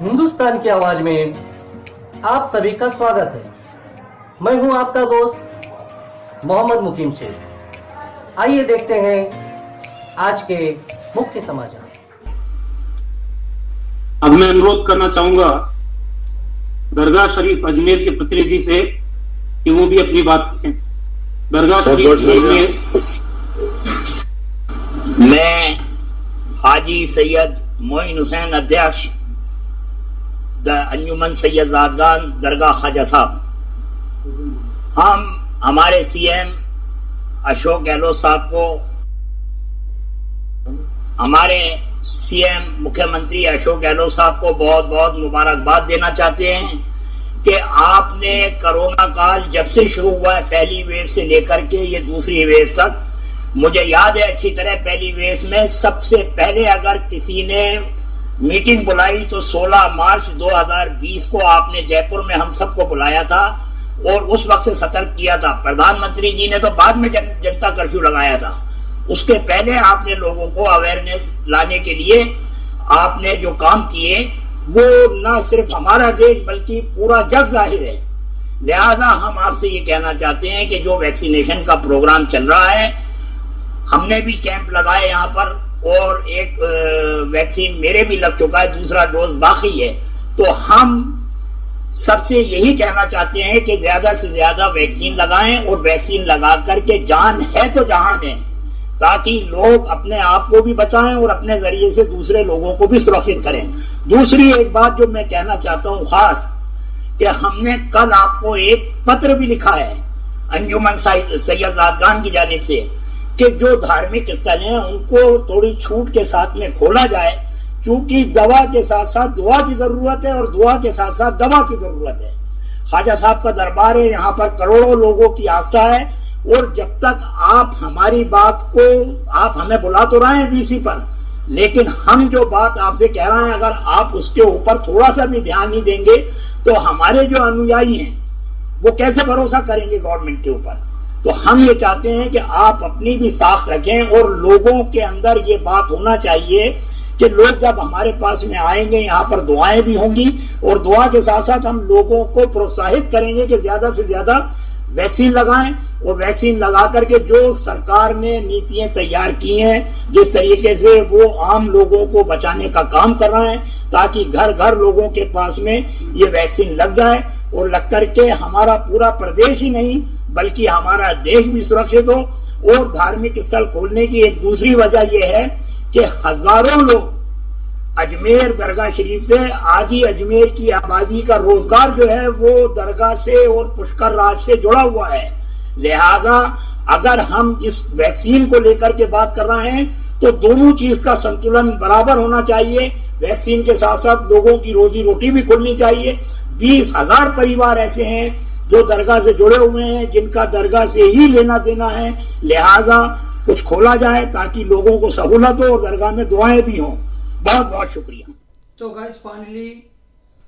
हिंदुस्तान की आवाज में आप सभी का स्वागत है। मैं हूं आपका दोस्त मोहम्मद मुकीम शेख। आइए देखते हैं आज के मुख्य समाचार। अब मैं अनुरोध करना चाहूंगा दरगाह शरीफ अजमेर के प्रतिनिधि से कि वो भी अपनी बात कहें। दरगाह शरीफ अजमेर। मैं हाजी सैयद मोइन हुसैन, अध्यक्ष अंजुमन सैयद ज़ादगान दरगाह ख्वाजा साहब, हम हमारे सीएम अशोक गहलोत साहब को, हमारे सीएम मुख्यमंत्री अशोक गहलोत साहब को बहुत बहुत मुबारकबाद देना चाहते हैं कि आपने कोरोना काल जब से शुरू हुआ है, पहली वेव से लेकर के ये दूसरी वेव तक, मुझे याद है अच्छी तरह, पहली वेव में सबसे पहले अगर किसी ने मीटिंग बुलाई तो 16 मार्च 2020 को आपने जयपुर में हम सबको बुलाया था और उस वक्त से सतर्क किया था। प्रधानमंत्री जी ने तो बाद में जनता कर्फ्यू लगाया था। उसके पहले आपने लोगों को अवेयरनेस लाने के लिए आपने जो काम किए वो न सिर्फ हमारा देश बल्कि पूरा जग जाहिर है। लिहाजा हम आपसे ये कहना चाहते हैं कि जो वैक्सीनेशन का प्रोग्राम चल रहा है, हमने भी कैंप लगाए यहाँ पर और एक वैक्सीन मेरे भी लग चुका है, दूसरा डोज बाकी है। तो हम सबसे यही कहना चाहते हैं कि ज्यादा से ज्यादा वैक्सीन लगाएं और वैक्सीन लगा करके जान है तो जहान है, ताकि लोग अपने आप को भी बचाएं और अपने जरिए से दूसरे लोगों को भी सुरक्षित करें। दूसरी एक बात जो मैं कहना चाहता हूं खास, कि हमने कल आपको एक पत्र भी लिखा है अंजुमन सैयद ज़ादगान की जानिब से कि जो धार्मिक स्थल हैं उनको थोड़ी छूट के साथ में खोला जाए, क्योंकि दवा के साथ साथ दुआ की जरूरत है और दुआ के साथ साथ दवा की जरूरत है। ख्वाजा साहब का दरबार है, यहाँ पर करोड़ों लोगों की आस्था है और जब तक आप हमारी बात को, आप हमें बुला तो रहे हैं वीसी पर, लेकिन हम जो बात आपसे कह रहे हैं अगर आप उसके ऊपर थोड़ा सा भी ध्यान नहीं देंगे तो हमारे जो अनुयायी हैं वो कैसे भरोसा करेंगे गवर्नमेंट के ऊपर। तो हम ये चाहते हैं कि आप अपनी भी साख रखें और लोगों के अंदर ये बात होना चाहिए कि लोग जब हमारे पास में आएंगे यहाँ पर दुआएं भी होंगी और दुआ के साथ साथ हम लोगों को प्रोत्साहित करेंगे कि ज्यादा से ज्यादा वैक्सीन लगाएं और वैक्सीन लगा करके जो सरकार ने नीतियां तैयार की हैं, जिस तरीके से वो आम लोगों को बचाने का काम कर रहे हैं, ताकि घर घर लोगों के पास में ये वैक्सीन लग जाए और लग करके हमारा पूरा प्रदेश ही नहीं बल्कि हमारा देश भी सुरक्षित हो। और धार्मिक स्थल खोलने की एक दूसरी वजह यह है कि हजारों लोग अजमेर दरगाह शरीफ से, आधी अजमेर की आबादी का रोजगार जो है वो दरगाह से और पुष्कर राज से जुड़ा हुआ है। लिहाजा अगर हम इस वैक्सीन को लेकर के बात कर रहे हैं तो दोनों चीज का संतुलन बराबर होना चाहिए। वैक्सीन के साथ साथ लोगों की रोजी रोटी भी खुलनी चाहिए। 20,000 परिवार ऐसे हैं जो दरगाह से जुड़े हुए हैं, जिनका दरगाह से ही लेना देना है। लिहाजा कुछ खोला जाए ताकि लोगों को सहूलत हो और दरगाह में दुआएं भी हों। बहुत बहुत शुक्रिया। तो गाइस, फाइनली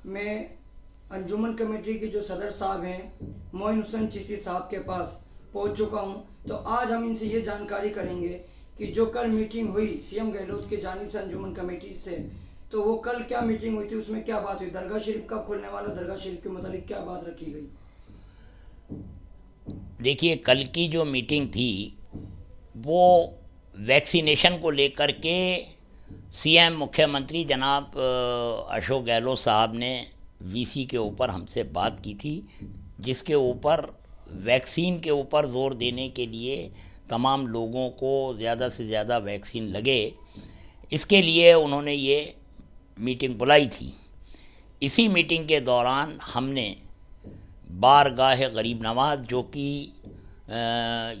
मैं अंजुमन कमेटी के जो सदर साहब हैं मोइन हुसैन चिश्ती साहब के पास पहुंच चुका हूं। तो आज हम इनसे ये जानकारी करेंगे कि जो कल मीटिंग हुई सीएम गहलोत की जानिब से अंजुमन कमेटी से, तो वो कल क्या मीटिंग हुई थी, उसमें क्या बात हुई, दरगाह शरीफ कब खोलने वाला, दरगाह शरीफ के मुतालिक क्या बात रखी गई। देखिए, कल की जो मीटिंग थी वो वैक्सीनेशन को लेकर के सीएम मुख्यमंत्री जनाब अशोक गहलोत साहब ने वीसी के ऊपर हमसे बात की थी, जिसके ऊपर वैक्सीन के ऊपर ज़ोर देने के लिए तमाम लोगों को ज़्यादा से ज़्यादा वैक्सीन लगे, इसके लिए उन्होंने ये मीटिंग बुलाई थी। इसी मीटिंग के दौरान हमने बारगाह गरीब नवाज, जो कि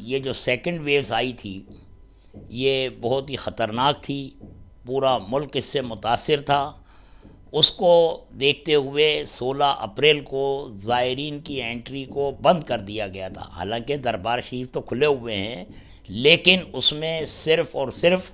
ये जो सेकंड वेव्स आई थी ये बहुत ही ख़तरनाक थी, पूरा मुल्क इससे मुतासिर था, उसको देखते हुए 16 अप्रैल को ज़ायरीन की एंट्री को बंद कर दिया गया था। हालांकि दरबार शरीफ तो खुले हुए हैं, लेकिन उसमें सिर्फ़ और सिर्फ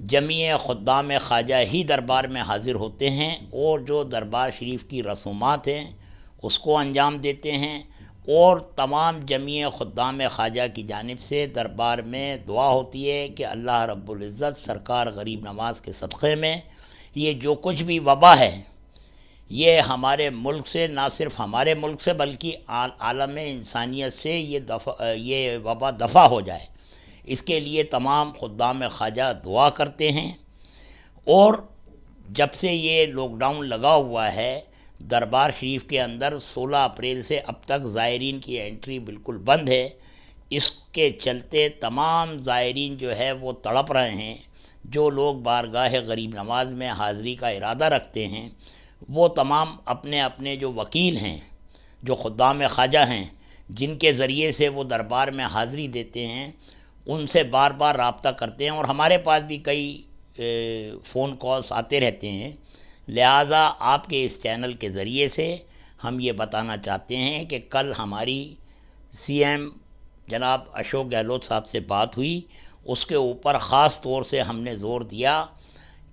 जमीय खुद्दाम ख्वाजा ही दरबार में हाज़िर होते हैं और जो दरबार शरीफ की रसूमात हैं उसको अंजाम देते हैं और तमाम जमीय खुद्दाम ख्वाजा की जानिब से दरबार में दुआ होती है कि अल्लाह रब्बुल इज़्ज़त सरकार गरीब नवाज़ के सदक़े में ये जो कुछ भी वबा है ये हमारे मुल्क से, ना सिर्फ हमारे मुल्क से बल्कि आलम इंसानियत से ये वबा दफ़ा हो जाए, इसके लिए तमाम खुद्दाम ख्वाजा दुआ करते हैं। और जब से ये लॉकडाउन लगा हुआ है, दरबार शरीफ के अंदर 16 अप्रैल से अब तक ज़ायरीन की एंट्री बिल्कुल बंद है। इसके चलते तमाम ज़ायरीन जो है वो तड़प रहे हैं। जो लोग बारगाह गरीब नवाज में हाज़िरी का इरादा रखते हैं, वो तमाम अपने अपने जो वकील हैं, जो खुद्दाम ख्वाजा हैं, जिनके ज़रिए से वो दरबार में हाज़िरी देते हैं, उनसे बार बार रब्ता करते हैं। और हमारे पास भी कई फ़ोन कॉल्स आते रहते हैं। लिहाजा आपके इस चैनल के ज़रिए से हम ये बताना चाहते हैं कि कल हमारी सीएम जनाब अशोक गहलोत साहब से बात हुई। उसके ऊपर ख़ास तौर से हमने ज़ोर दिया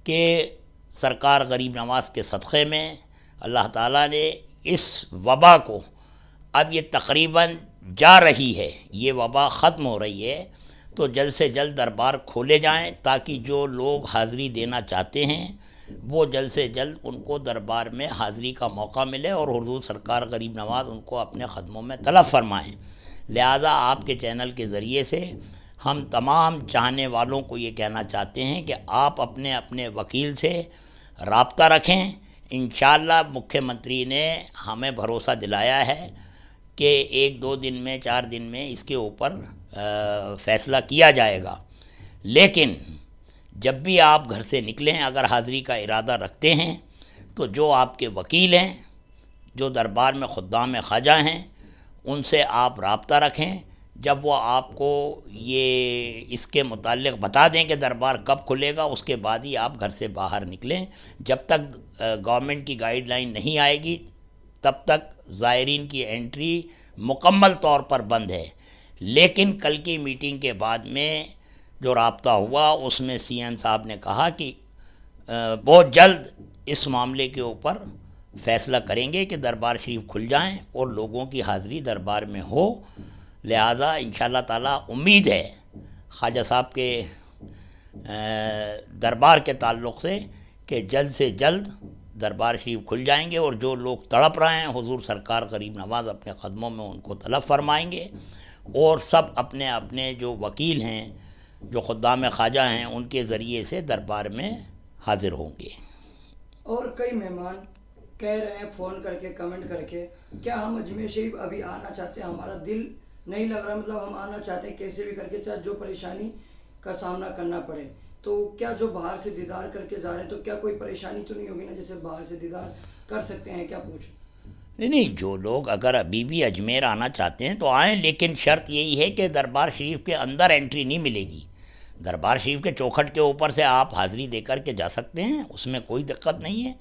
कि सरकार गरीब नवाज के सदक़े में अल्लाह ताला ने इस वबा को, अब ये तकरीबन जा रही है, ये वबा ख़त्म हो रही है, तो जल्द से जल्द दरबार खोले जाएं ताकि जो लोग हाज़िरी देना चाहते हैं वो जल्द से जल्द उनको दरबार में हाज़िरी का मौका मिले और हुज़ूर सरकार गरीब नवाज उनको अपने ख़दमों में तलब फरमाएँ। लिहाजा आपके चैनल के ज़रिए से हम तमाम चाहने वालों को ये कहना चाहते हैं कि आप अपने अपने वकील से रब्ता रखें। इंशाअल्लाह मुख्यमंत्री ने हमें भरोसा दिलाया है कि 1-2 दिन में, 4 दिन में इसके ऊपर फ़ैसला किया जाएगा। लेकिन जब भी आप घर से निकलें, अगर हाज़िरी का इरादा रखते हैं, तो जो आपके वकील हैं, जो दरबार में खुद्दाम ख्वाजा हैं, उनसे आप रब्ता रखें। जब वो आपको ये इसके मुताल्लिक़ बता दें कि दरबार कब खुलेगा, उसके बाद ही आप घर से बाहर निकलें। जब तक गवर्नमेंट की गाइडलाइन नहीं आएगी, तब तक ज़ायरीन की एंट्री मुकम्मल तौर पर बंद है। लेकिन कल की मीटिंग के बाद में जो रब्ता हुआ, उसमें सीएम साहब ने कहा कि बहुत जल्द इस मामले के ऊपर फ़ैसला करेंगे कि दरबार शरीफ खुल जाएं और लोगों की हाज़िरी दरबार में हो। लिहाजा इंशाअल्लाह ताला उम्मीद है ख्वाजा साहब के दरबार के ताल्लुक़ से कि जल्द से जल्द दरबार शरीफ खुल जाएंगे और जो लोग तड़प रहे हैं, हुज़ूर सरकार गरीब नवाज अपने क़दमों में उनको तलब फरमाएंगे और सब अपने अपने जो वकील हैं, जो खुद्दाम ख्वाजा हैं, उनके ज़रिए से दरबार में हाज़िर होंगे। और कई मेहमान कह रहे हैं फ़ोन करके, कमेंट करके, क्या हम अजमेर शरीफ अभी आना चाहते हैं, हमारा दिल नहीं लग रहा, मतलब हम आना चाहते हैं कैसे भी करके, चाहे जो परेशानी का सामना करना पड़े। तो क्या जो बाहर से दीदार करके जा रहे हैं, तो क्या कोई परेशानी तो नहीं होगी ना, जैसे बाहर से दीदार कर सकते हैं क्या? पूछ नहीं, जो लोग अगर अभी भी अजमेर आना चाहते हैं तो आएँ, लेकिन शर्त यही है कि दरबार शरीफ के अंदर एंट्री नहीं मिलेगी। दरबार शरीफ के चौखट के ऊपर से आप हाज़िरी दे कर के जा सकते हैं, उसमें कोई दिक्कत नहीं है।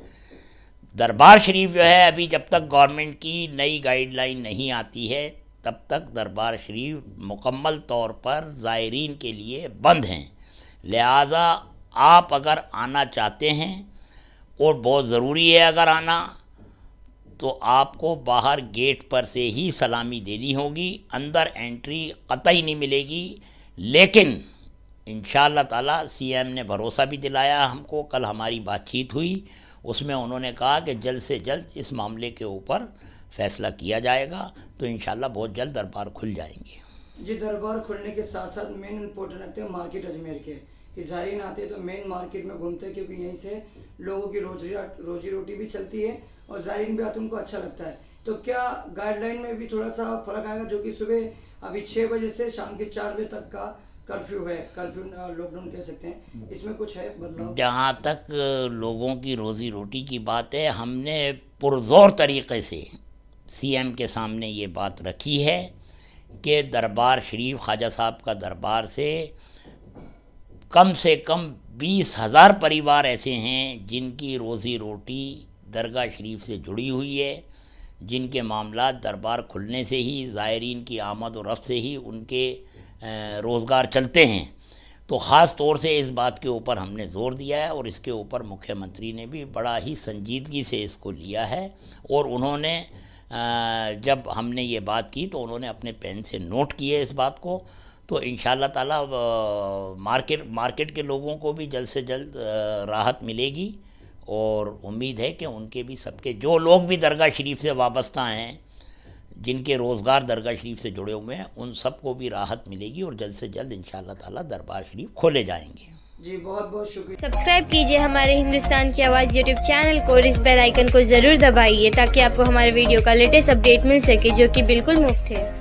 दरबार शरीफ जो है, अभी जब तक गवर्नमेंट की नई गाइडलाइन नहीं आती है, तब तक दरबार शरीफ मुकम्मल तौर पर ज़ायरीन के लिए बंद हैं। लिहाजा आप अगर आना चाहते हैं, और बहुत ज़रूरी है अगर आना, तो आपको बाहर गेट पर से ही सलामी देनी होगी, अंदर एंट्री कतई नहीं मिलेगी। लेकिन इंशाअल्लाह ताला सीएम ने भरोसा भी दिलाया हमको। कल हमारी बातचीत हुई, उसमें उन्होंने कहा कि जल्द से जल्द इस मामले के ऊपर फ़ैसला किया जाएगा, तो इंशाअल्लाह बहुत जल्द दरबार खुल जाएंगे। जी, दरबार खुलने के साथ साथ मेन इम्पोर्टेंट रखते हैं मार्केट अजमेर के, कि ज़ायरीन आते हैं तो मेन मार्केट में घूमते हैं, क्योंकि यहीं से लोगों की रोजी रोटी भी चलती है और ज़ायरीन भी आते हैं, उनको अच्छा लगता है। तो क्या गाइडलाइन में भी थोड़ा सा फ़र्क आएगा, जो कि सुबह अभी 6 बजे से शाम के 4 बजे तक का कर्फ्यू है, कर्फ्यू लॉकडाउन कह सकते हैं, इसमें कुछ है बदलाव? जहाँ तक लोगों की रोज़ी रोटी की बात है, हमने पुरज़ोर तरीक़े से सीएम के सामने ये बात रखी है कि दरबार शरीफ, ख्वाजा साहब का दरबार से कम 20,000 परिवार ऐसे हैं जिनकी रोज़ी रोटी दरगाह शरीफ से जुड़ी हुई है, जिनके मामला दरबार खुलने से ही, ज़ायरीन की आमद और रफ्त से ही उनके रोज़गार चलते हैं। तो ख़ास तौर से इस बात के ऊपर हमने ज़ोर दिया है और इसके ऊपर मुख्यमंत्री ने भी बड़ा ही संजीदगी से इसको लिया है। और उन्होंने जब हमने ये बात की तो उन्होंने अपने पेन से नोट किए इस बात को। तो इंशाअल्लाह ताला मार्केट के लोगों को भी जल्द से जल्द राहत मिलेगी और उम्मीद है कि उनके भी सबके जो लोग भी दरगाह शरीफ से वाबस्ता हैं, जिनके रोज़गार दरगाह शरीफ से जुड़े हुए हैं, उन सबको भी राहत मिलेगी और जल्द से जल्द इंशाअल्लाह ताला दरबार शरीफ खोले जाएंगे। जी बहुत बहुत शुक्रिया। सब्सक्राइब कीजिए हमारे हिंदुस्तान की आवाज़ यूट्यूब चैनल को और इस बेल आइकन को ज़रूर दबाइए ताकि आपको हमारे वीडियो का लेटेस्ट अपडेट मिल सके, जो कि बिल्कुल मुफ्त है।